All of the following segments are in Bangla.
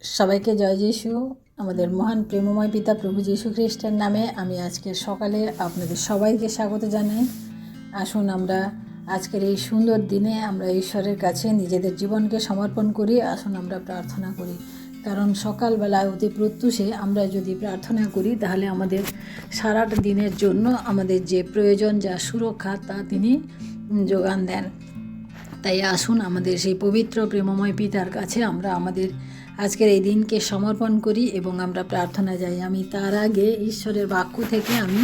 সবাইকে জয় যিশু। আমাদের মহান প্রেমময় পিতা প্রভু যীশু খ্রিস্টের নামে আমি আজকের সকালে আপনাদের সবাইকে স্বাগত জানাই। আসুন আমরা আজকের এই সুন্দর দিনে আমরা ঈশ্বরের কাছে নিজেদের জীবনকে সমর্পণ করি। আসুন আমরা প্রার্থনা করি, কারণ সকালবেলা অতি প্রত্যুষে আমরা যদি প্রার্থনা করি তাহলে আমাদের সারাটা দিনের জন্য আমাদের যে প্রয়োজন, যা সুরক্ষা, তা তিনি যোগান দেন। তাই আসুন আমাদের সেই পবিত্র প্রেমময় পিতার কাছে আমরা আমাদের আজকের এই দিনকে সমর্পণ করি এবং আমরা প্রার্থনা যাই। আমি তার আগে ঈশ্বরের বাক্য থেকে আমি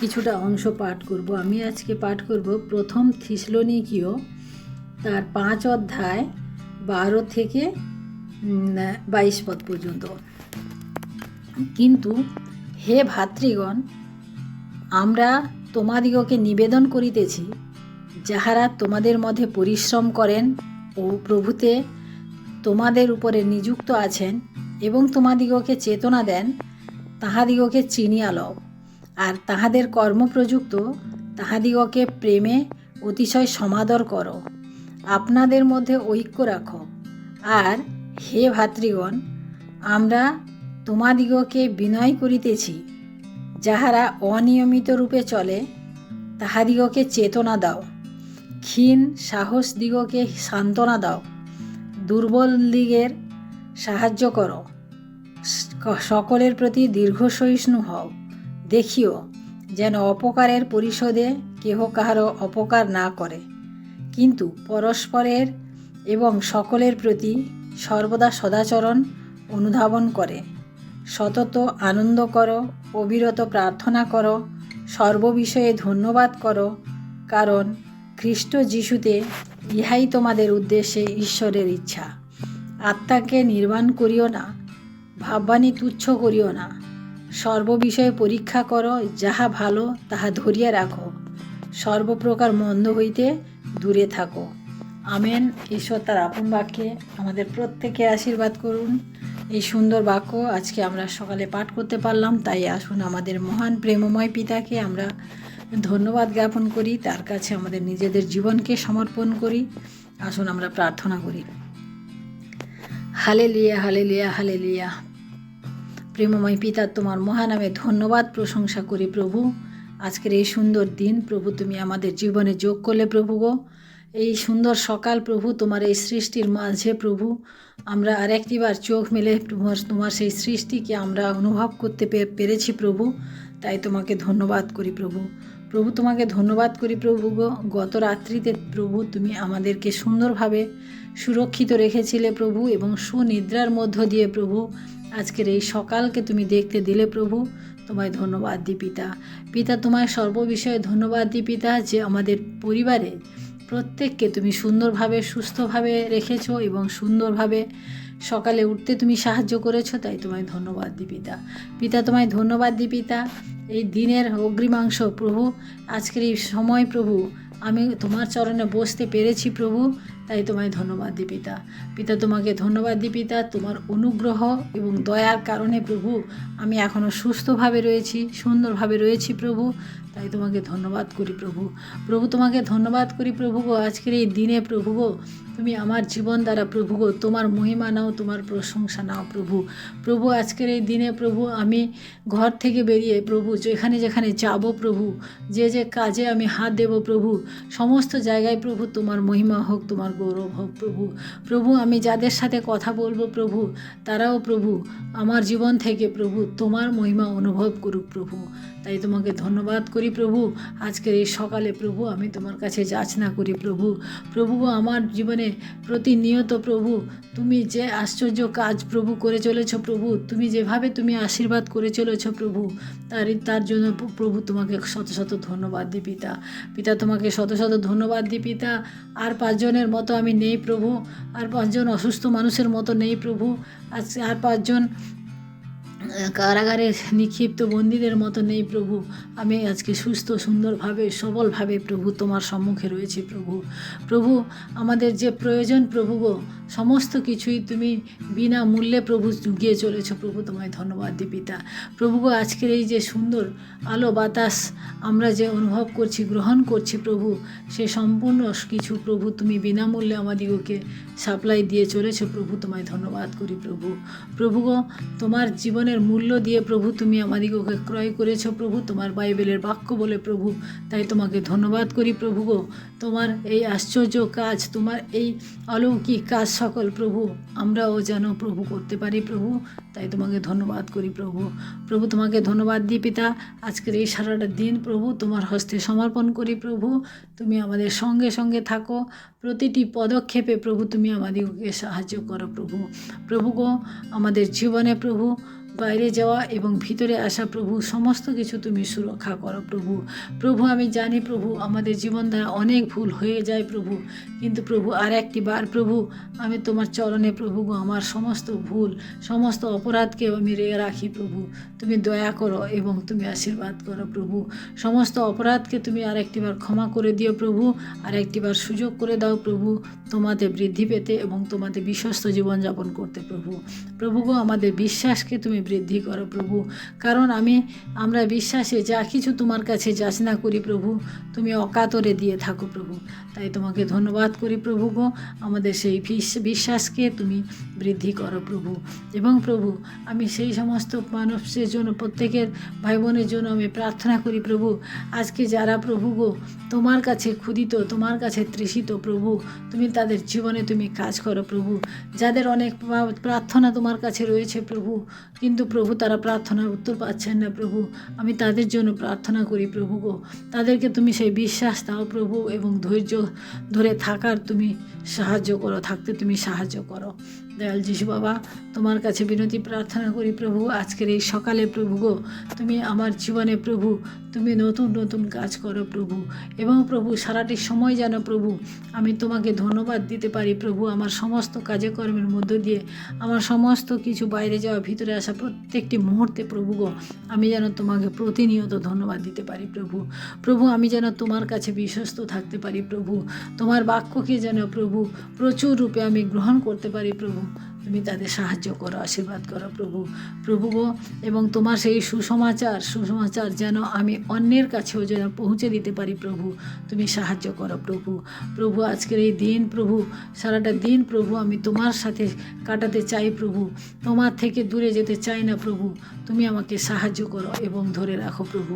কিছুটা অংশ পাঠ করব। আমি আজকে পাঠ করব প্রথম থিসলনিকীয় তার 5 অধ্যায় 12 থেকে 22 পদ পর্যন্ত। কিন্তু হে ভাতৃগণ, আমরা তোমাদিগকে নিবেদন করিতেছি, যাহারা তোমাদের মধ্যে পরিশ্রম করেন ও প্রভুতে তোমাদের উপরে নিযুক্ত আছেন এবং তোমাদিগকে চেতনা দেন, তাহাদিগকে চিনিয়া লও, আর তাহাদের কর্মপ্রযুক্ত তাহাদিগকে প্রেমে অতিশয় সমাদর করো, আপনাদের মধ্যে ঐক্য রাখো। আর হে ভাতৃগণ, আমরা তোমাদিগকে বিনয় করিতেছি, যাহারা অনিয়মিত রূপে চলে তাহাদিগকে চেতনা দাও, ক্ষীণ সাহস দিগকে সান্ত্বনা দাও, দুর্বল দিগের সাহায্য করো, সকলের প্রতি দীর্ঘসহিষ্ণু হও। দেখিও যেন অপকারের পরিশোধে কেহ কাহারও অপকার না করে, কিন্তু পরস্পরের এবং সকলের প্রতি সর্বদা সদাচরণ অনুধাবন করে। সতত আনন্দ করো, অবিরত প্রার্থনা করো, সর্ববিষয়ে ধন্যবাদ করো, কারণ খ্রিস্ট যিশুতে ইহাই তোমাদের উদ্দেশ্যে ঈশ্বরের ইচ্ছা। আত্মাকে নির্বাণ করিও না, ভাববাণী তুচ্ছ করিও না, সর্ববিষয়ে পরীক্ষা করো, যাহা ভালো তাহা ধরিয়া রাখো, সর্বপ্রকার মন্দ হইতে দূরে থাকো। আমেন। ঈশ্বর তার আপন বাক্যে আমাদের প্রত্যেকে আশীর্বাদ করুন। এই সুন্দর বাক্য আজকে আমরা সকালে পাঠ করতে পারলাম। তাই আসুন আমাদের মহান প্রেমময় পিতাকে আমরা ধন্যবাদ জ্ঞাপন করি, তার কাছে আমাদের নিজেদের জীবনকে সমর্পণ করি। আসুন আমরা প্রার্থনা করি। Hallelujah, hallelujah, hallelujah. প্রেমময় পিতা, তোমার মহানামে ধন্যবাদ প্রশংসা করি প্রভু। আজকের এই সুন্দর দিন প্রভু তুমি আমাদের জীবনে যোগ করলে প্রভু গো। এই সুন্দর সকাল প্রভু, তোমার এই সৃষ্টির মাঝে প্রভু আমরা আরেকটিবার চোখ মেলে তোমার সেই সৃষ্টিকে আমরা অনুভব করতে পেরেছি প্রভু। তাই তোমাকে ধন্যবাদ করি প্রভু। প্রভু তোমাকে ধন্যবাদ করি প্রভু গো। গত রাত্রিতে প্রভু তুমি আমাদেরকে সুন্দরভাবে সুরক্ষিত রেখেছিলে প্রভু, এবং সুনিদ্রার মধ্য দিয়ে প্রভু আজকের এই সকালকে তুমি দেখতে দিলে প্রভু। তোমায় ধন্যবাদ দিই পিতা। পিতা তোমায় সর্ববিষয়ে ধন্যবাদ দিই পিতা, যে আমাদের পরিবারে প্রত্যেককে তুমি সুন্দরভাবে সুস্থভাবে রেখেছো এবং সুন্দরভাবে সকালে উঠতে তুমি সাহায্য করেছো। তাই তোমায় ধন্যবাদ দিই পিতা। পিতা তোমায় ধন্যবাদ দিই পিতা। এই দিনের অগ্রিমাংশ প্রভু, আজকের এই সময় প্রভু আমি তোমার চরণে বসতে পেরেছি প্রভু। তাই তোমায় ধন্যবাদ দিই পিতা। পিতা তোমাকে ধন্যবাদ দিই পিতা, তোমার অনুগ্রহ এবং দয়ার কারণে প্রভু আমি এখনও সুস্থভাবে রয়েছি, সুন্দরভাবে রয়েছি প্রভু। তাই তোমাকে ধন্যবাদ করি প্রভু। প্রভু তোমাকে ধন্যবাদ করি প্রভু গো। আজকের এই দিনে প্রভু গো তুমি আমার জীবন দ্বারা প্রভু গো তোমার মহিমা নাও, তোমার প্রশংসা নাও প্রভু। প্রভু আজকের এই দিনে প্রভু আমি ঘর থেকে বেরিয়ে প্রভু যেখানে যেখানে যাব প্রভু, যে যে কাজে আমি হাত দেব প্রভু, সমস্ত জায়গায় প্রভু তোমার মহিমা হোক, তোমার গৌরব হোক প্রভু। প্রভু আমি যাদের সাথে কথা বলবো প্রভু, তারাও প্রভু আমার জীবন থেকে প্রভু তোমার মহিমা অনুভব করুক প্রভু। তাই তোমাকে ধন্যবাদ করি প্রভু। আজকের এই সকালে প্রভু আমি তোমার কাছে যাচনা করি প্রভু। প্রভু আমার জীবনে প্রতিনিয়ত প্রভু তুমি যে আশ্চর্য কাজ প্রভু করে চলেছ প্রভু, তুমি যেভাবে তুমি আশীর্বাদ করে চলেছ প্রভু, তার জন্য প্রভু তোমাকে শত শত ধন্যবাদ দিই পিতা। পিতা তোমাকে শত শত ধন্যবাদ দিই পিতা। আর 5 জনের মতো আমি নেই প্রভু, আর 5 জন অসুস্থ মানুষের মতো নেই প্রভু। আজকে আর 5 জন কারাগারে নিক্ষিপ্ত বন্দীদের মতো নেই প্রভু। আমি আজকে সুস্থ সুন্দরভাবে সবলভাবে প্রভু তোমার সম্মুখে রয়েছি প্রভু। প্রভু আমাদের যে প্রয়োজন প্রভু গো, সমস্ত কিছুই তুমি বিনামূল্যে প্রভু জুগিয়ে চলেছ প্রভু। তোমায় ধন্যবাদ দিই পিতা। প্রভু গো, আজকের এই যে সুন্দর আলো বাতাস আমরা যে অনুভব করছি, গ্রহণ করছি প্রভু, সে সম্পূর্ণ কিছু প্রভু তুমি বিনামূল্যে আমাদিগকে সাপ্লাই দিয়ে চলেছ প্রভু। তোমায় ধন্যবাদ করি প্রভু। প্রভু গো, তোমার জীবনের মূল্য দিয়ে প্রভু তুমি আমাদিগকে ক্রয় করেছ প্রভু, তোমার বাইবেলের বাক্য বলে প্রভু। তাই তোমাকে ধন্যবাদ করি প্রভু গো। তোমার এই আশ্চর্য কাজ, তোমার এই অলৌকিক কাজ সকল প্রভু আমরাও যেন প্রভু করতে পারি প্রভু। তাই তোমাকে ধন্যবাদ করি প্রভু। প্রভু তোমাকে ধন্যবাদ দিই পিতা। আজকের এই সারাটা দিন প্রভু তোমার হস্তে সমর্পণ করি প্রভু। তুমি আমাদের সঙ্গে সঙ্গে থাকো, প্রতিটি পদক্ষেপে প্রভু তুমি আমাদিগকে সাহায্য করো প্রভু। প্রভু গো, আমাদের জীবনে প্রভু বাইরে যাওয়া এবং ভিতরে আসা প্রভু সমস্ত কিছু তুমি সুরক্ষা করো প্রভু। প্রভু আমি জানি প্রভু আমাদের জীবন দ্বারা অনেক ভুল হয়ে যায় প্রভু, কিন্তু প্রভু আর একটি বার প্রভু আমি তোমার চরণে প্রভু গো আমার সমস্ত ভুল সমস্ত অপরাধকে আমি রাখি প্রভু। তুমি দয়া করো এবং তুমি আশীর্বাদ করো প্রভু। সমস্ত অপরাধকে তুমি আর একটিবার ক্ষমা করে দিও প্রভু। আর একটিবার সুযোগ করে দাও প্রভু তোমাদের বৃদ্ধি পেতে এবং তোমাদের বিশ্বস্ত জীবনযাপন করতে প্রভু। প্রভু গো, আমাদের বিশ্বাসকে তুমি বৃদ্ধি করো প্রভু। কারণ আমরা বিশ্বাসে যা কিছু তোমার কাছে যাচনা করি প্রভু, তুমি অকাতরে দিয়ে থাকো প্রভু। তাই তোমাকে ধন্যবাদ করি প্রভু গো। আমাদের সেই বিশ্বাসকে তুমি বৃদ্ধি করো প্রভু। এবং প্রভু আমি সেই সমস্ত মানুষের জন্য, প্রত্যেকের ভাই বোনের জন্য আমি প্রার্থনা করি প্রভু, আজকে যারা প্রভু গো তোমার কাছে ক্ষুধিত, তোমার কাছে তৃষিত প্রভু, তুমি তাদের জীবনে তুমি কাজ করো প্রভু। যাদের অনেক প্রার্থনা তোমার কাছে রয়েছে প্রভু, কিন্তু প্রভু তারা প্রার্থনার উত্তর পাচ্ছেন না প্রভু, আমি তাদের জন্য প্রার্থনা করি প্রভু গো। তাদেরকে তুমি সেই বিশ্বাস দাও প্রভু এবং ধৈর্য ধরে থাকার তুমি সাহায্য করো, থাকতে তুমি সাহায্য করো। দয়াল যিশু বাবা, তোমার কাছে বিনতি প্রার্থনা করি প্রভু, আজকের এই সকালে প্রভু গো তুমি আমার জীবনে প্রভু তুমি নতুন নতুন কাজ করো প্রভু। এবং প্রভু সারাটি সময় যেন প্রভু আমি তোমাকে ধন্যবাদ দিতে পারি প্রভু। আমার সমস্ত কাজকর্মের মধ্য দিয়ে, আমার সমস্ত কিছু বাইরে যাওয়া ভিতরে আসা প্রত্যেকটি মুহূর্তে প্রভু গো আমি যেন তোমাকে প্রতিনিয়ত ধন্যবাদ দিতে পারি প্রভু। প্রভু আমি যেন তোমার কাছে বিশ্বস্ত থাকতে পারি প্রভু। তোমার বাক্যকে যেন প্রভু প্রচুর রূপে আমি গ্রহণ করতে পারি প্রভু। তুমি তাদের সাহায্য করো, আশীর্বাদ করো প্রভু। প্রভু গো, এবং তোমার সেই সুসমাচার যেন আমি অন্যের কাছেও যেন পৌঁছে দিতে পারি প্রভু। তুমি সাহায্য করো প্রভু। প্রভু আজকের এই দিন প্রভু, সারাটা দিন প্রভু আমি তোমার সাথে কাটাতে চাই প্রভু। তোমার থেকে দূরে যেতে চাই না প্রভু। তুমি আমাকে সাহায্য করো এবং ধরে রাখো প্রভু।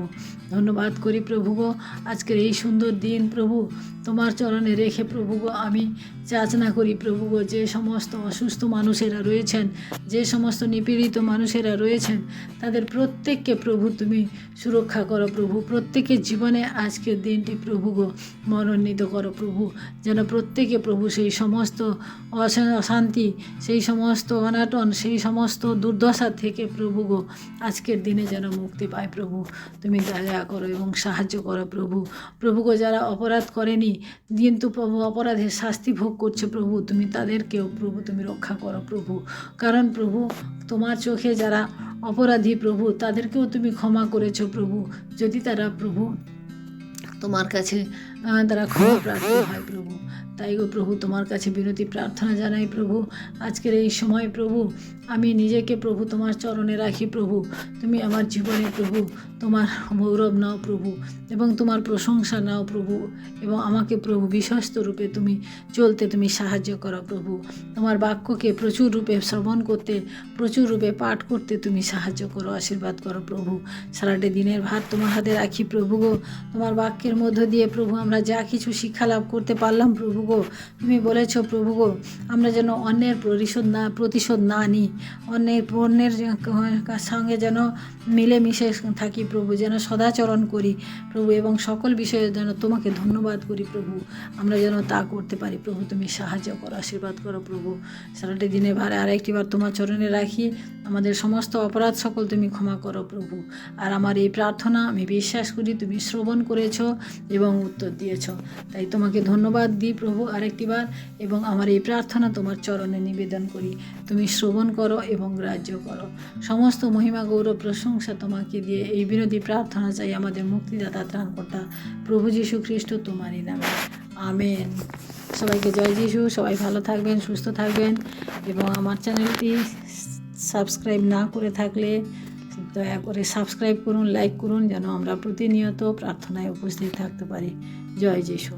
ধন্যবাদ করি প্রভু গো। আজকের এই সুন্দর দিন প্রভু তোমার চরণে রেখে প্রভু গো আমি যাচনা করি প্রভু গো, যে সমস্ত অসুস্থ মানুষেরা রয়েছেন, যে সমস্ত নিপীড়িত মানুষেরা রয়েছেন, তাদের প্রত্যেককে প্রভু তুমি সুরক্ষা করো প্রভু। প্রত্যেকের জীবনে আজকের দিনটি প্রভু গো মনোনীত করো প্রভু। যেন প্রত্যেকে প্রভু সেই সমস্ত অশান্তি, সেই সমস্ত অনাটন, সেই সমস্ত দুর্দশা থেকে প্রভু গো আজকের দিনে যেন মুক্তি পায় প্রভু। তুমি দয়া করো এবং সাহায্য করো প্রভু। প্রভু গো, যারা অপরাধ করেনি কিন্তু প্রভু অপরাধের শাস্তি ভোগ করছে প্রভু, তুমি তাদেরকেও প্রভু তুমি রক্ষা করো প্রভু। কারণ প্রভু তোমার চোখে যারা অপরাধী প্রভু তাদেরকেও তুমি ক্ষমা করেছো প্রভু, যদি তারা প্রভু তোমার কাছে তারা ক্ষমা প্রার্থী হয় প্রভু। তাই গো প্রভু তোমার কাছে বিনতি প্রার্থনা জানাই প্রভু। আজকের এই সময় প্রভু আমি নিজেকে প্রভু তোমার চরণে রাখি প্রভু। তুমি আমার জীবনে প্রভু তোমার গৌরব নাও প্রভু এবং তোমার প্রশংসা নাও প্রভু, এবং আমাকে প্রভু বিশ্বস্ত রূপে তুমি চলতে তুমি সাহায্য করো প্রভু। তোমার বাক্যকে প্রচুর রূপে শ্রবণ করতে, প্রচুর রূপে পাঠ করতে তুমি সাহায্য করো, আশীর্বাদ করো প্রভু। সারাটা দিনের ভার তোমার হাতে রাখি প্রভু গো। তোমার বাক্যের মধ্য দিয়ে প্রভু আমরা যা কিছু শিক্ষা লাভ করতে পারলাম প্রভু গো, তুমি বলেছ প্রভু গো আমরা যেন অন্যের প্রতিশোধ না নিই, অন্যের সঙ্গে যেন মিলেমিশে থাকি প্রভু, যেন সদাচরণ করি প্রভু এবং সকল বিষয়ে যেন তোমাকে ধন্যবাদ করি প্রভু। আমরা যেন তা করতে পারি প্রভু। তুমি সাহায্য করো, আশীর্বাদ করো প্রভু। সারাটি দিনে ভারে আরেকটি বার তোমার চরণে রাখি। আমাদের সমস্ত অপরাধ সকল তুমি ক্ষমা করো প্রভু। আর আমার এই প্রার্থনা আমি বিশ্বাস করি তুমি শ্রবণ করেছো এবং উত্তর দিয়েছো, তাই তোমাকে ধন্যবাদ দিই প্রভু আরেকটিবার। এবং আমার এই প্রার্থনা তোমার চরণে নিবেদন করি, তুমি শ্রবণ করো এবং গ্রাহ্য করো। সমস্ত মহিমা গৌরব প্রশংসা তোমাকে দিয়ে এই বিরোধী প্রার্থনা চাই আমাদের মুক্তিদাতা ত্রাণকর্তা প্রভু যীশু খ্রিস্ট তোমারই নামে, আমেন। সবাইকে জয় যিশু। সবাই ভালো থাকবেন, সুস্থ থাকবেন। এবং আমার চ্যানেলটি সাবস্ক্রাইব না করে থাকলে দয়া করে সাবস্ক্রাইব করুন, লাইক করুন, যেন আমরা প্রতিনিয়ত প্রার্থনায় উপস্থিত থাকতে পারি। জয় যিশু।